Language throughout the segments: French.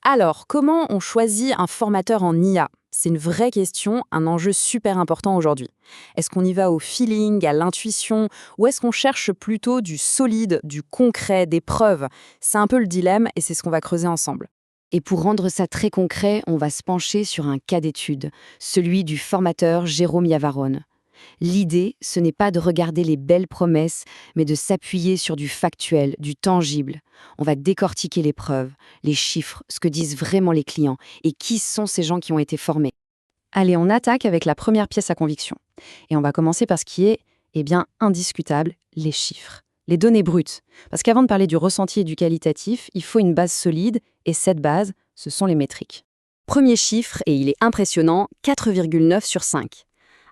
Alors, comment on choisit un formateur en IA? C'est une vraie question, un enjeu super important aujourd'hui. Est-ce qu'on y va au feeling, à l'intuition, ou est-ce qu'on cherche plutôt du solide, du concret, des preuves? C'est un peu le dilemme et c'est ce qu'on va creuser ensemble. Et pour rendre ça très concret, on va se pencher sur un cas d'étude, celui du formateur Jérôme Yavarone. L'idée, ce n'est pas de regarder les belles promesses, mais de s'appuyer sur du factuel, du tangible. On va décortiquer les preuves, les chiffres, ce que disent vraiment les clients et qui sont ces gens qui ont été formés. Allez, on attaque avec la première pièce à conviction. Et on va commencer par ce qui est, indiscutable, les chiffres. Les données brutes. Parce qu'avant de parler du ressenti et du qualitatif, il faut une base solide, et cette base, ce sont les métriques. Premier chiffre, et il est impressionnant, 4,9 sur 5.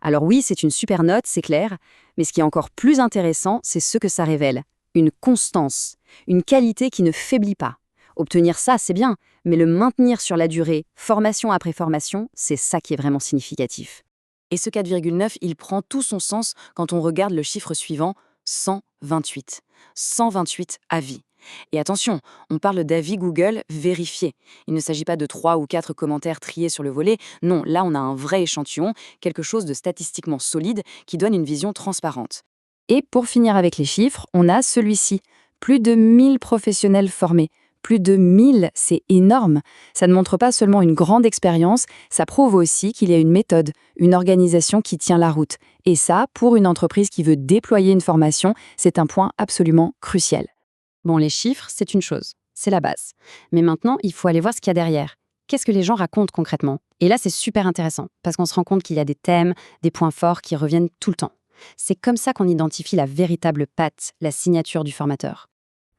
Alors oui, c'est une super note, c'est clair, mais ce qui est encore plus intéressant, c'est ce que ça révèle. Une constance, une qualité qui ne faiblit pas. Obtenir ça, c'est bien, mais le maintenir sur la durée, formation après formation, c'est ça qui est vraiment significatif. Et ce 4,9, il prend tout son sens quand on regarde le chiffre suivant, 128. 128 avis. Et attention, on parle d'avis Google vérifiés. Il ne s'agit pas de 3 ou 4 commentaires triés sur le volet. Non, là on a un vrai échantillon, quelque chose de statistiquement solide qui donne une vision transparente. Et pour finir avec les chiffres, on a celui-ci. Plus de 1000 professionnels formés. Plus de 1000, c'est énorme. Ça ne montre pas seulement une grande expérience, ça prouve aussi qu'il y a une méthode, une organisation qui tient la route. Et ça, pour une entreprise qui veut déployer une formation, c'est un point absolument crucial. Bon, les chiffres, c'est une chose, c'est la base. Mais maintenant, il faut aller voir ce qu'il y a derrière. Qu'est-ce que les gens racontent concrètement? Et là, c'est super intéressant, parce qu'on se rend compte qu'il y a des thèmes, des points forts qui reviennent tout le temps. C'est comme ça qu'on identifie la véritable patte, la signature du formateur.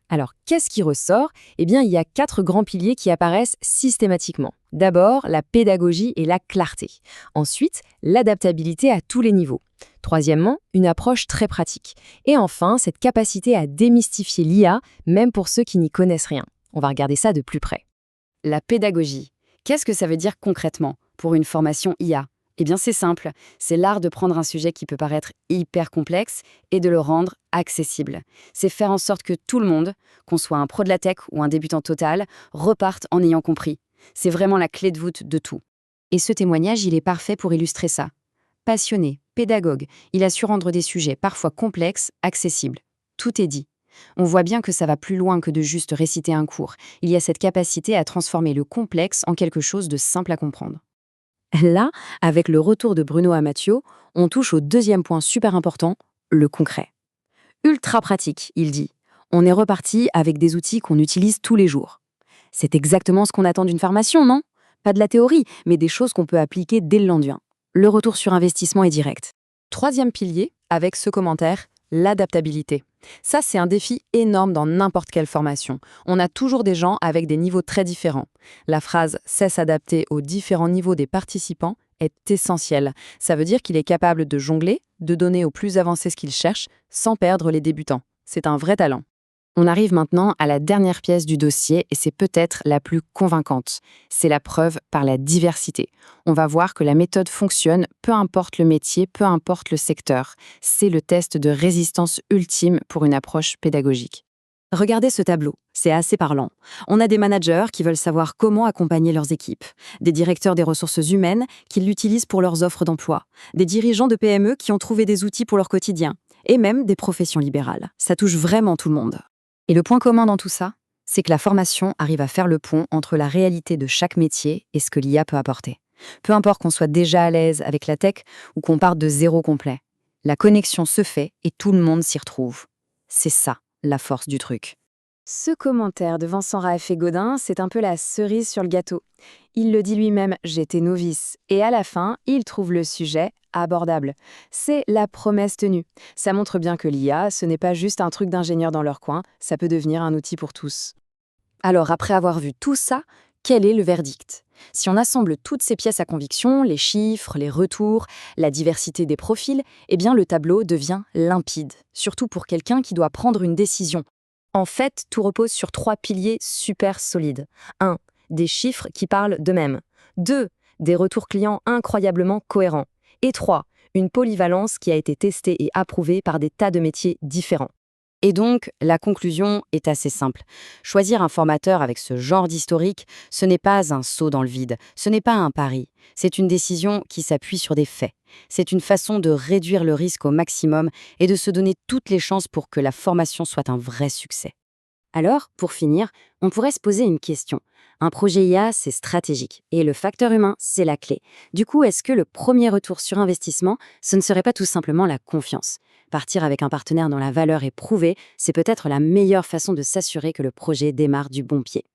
Alors, qu'est-ce qui ressort? Eh bien, il y a 4 grands piliers qui apparaissent systématiquement. D'abord, la pédagogie et la clarté. Ensuite, l'adaptabilité à tous les niveaux. Troisièmement, une approche très pratique. Et enfin, cette capacité à démystifier l'IA, même pour ceux qui n'y connaissent rien. On va regarder ça de plus près. La pédagogie. Qu'est-ce que ça veut dire concrètement pour une formation IA? Eh bien, c'est simple. C'est l'art de prendre un sujet qui peut paraître hyper complexe et de le rendre accessible. C'est faire en sorte que tout le monde, qu'on soit un pro de la tech ou un débutant total, reparte en ayant compris. C'est vraiment la clé de voûte de tout. Et ce témoignage, il est parfait pour illustrer ça. Passionné, pédagogue, il a su rendre des sujets parfois complexes, accessibles. Tout est dit. On voit bien que ça va plus loin que de juste réciter un cours. Il y a cette capacité à transformer le complexe en quelque chose de simple à comprendre. Là, avec le retour de Bruno Amatio, on touche au deuxième point super important, le concret. Ultra pratique, il dit. On est reparti avec des outils qu'on utilise tous les jours. C'est exactement ce qu'on attend d'une formation, non? Pas de la théorie, mais des choses qu'on peut appliquer dès le lendemain. Le retour sur investissement est direct. Troisième pilier, avec ce commentaire, l'adaptabilité. Ça, c'est un défi énorme dans n'importe quelle formation. On a toujours des gens avec des niveaux très différents. La phrase « sait s'adapter aux différents niveaux des participants » est essentielle. Ça veut dire qu'il est capable de jongler, de donner aux plus avancés ce qu'ils cherchent, sans perdre les débutants. C'est un vrai talent. On arrive maintenant à la dernière pièce du dossier et c'est peut-être la plus convaincante. C'est la preuve par la diversité. On va voir que la méthode fonctionne, peu importe le métier, peu importe le secteur. C'est le test de résistance ultime pour une approche pédagogique. Regardez ce tableau, c'est assez parlant. On a des managers qui veulent savoir comment accompagner leurs équipes, des directeurs des ressources humaines qui l'utilisent pour leurs offres d'emploi, des dirigeants de PME qui ont trouvé des outils pour leur quotidien, et même des professions libérales. Ça touche vraiment tout le monde. Et le point commun dans tout ça, c'est que la formation arrive à faire le pont entre la réalité de chaque métier et ce que l'IA peut apporter. Peu importe qu'on soit déjà à l'aise avec la tech ou qu'on parte de zéro complet, la connexion se fait et tout le monde s'y retrouve. C'est ça, la force du truc. Ce commentaire de Vincent Raeffet-Gaudin, c'est un peu la cerise sur le gâteau. Il le dit lui-même, j'étais novice. Et à la fin, il trouve le sujet abordable. C'est la promesse tenue. Ça montre bien que l'IA, ce n'est pas juste un truc d'ingénieur dans leur coin, ça peut devenir un outil pour tous. Alors, après avoir vu tout ça, quel est le verdict? Si on assemble toutes ces pièces à conviction, les chiffres, les retours, la diversité des profils, eh bien le tableau devient limpide, surtout pour quelqu'un qui doit prendre une décision. En fait, tout repose sur 3 piliers super solides. 1. Des chiffres qui parlent d'eux-mêmes. 2. Des retours clients incroyablement cohérents. Et 3. Une polyvalence qui a été testée et approuvée par des tas de métiers différents. Et donc, la conclusion est assez simple. Choisir un formateur avec ce genre d'historique, ce n'est pas un saut dans le vide, ce n'est pas un pari. C'est une décision qui s'appuie sur des faits. C'est une façon de réduire le risque au maximum et de se donner toutes les chances pour que la formation soit un vrai succès. Alors, pour finir, on pourrait se poser une question. Un projet IA, c'est stratégique, et le facteur humain, c'est la clé. Du coup, est-ce que le premier retour sur investissement, ce ne serait pas tout simplement la confiance? Partir avec un partenaire dont la valeur est prouvée, c'est peut-être la meilleure façon de s'assurer que le projet démarre du bon pied.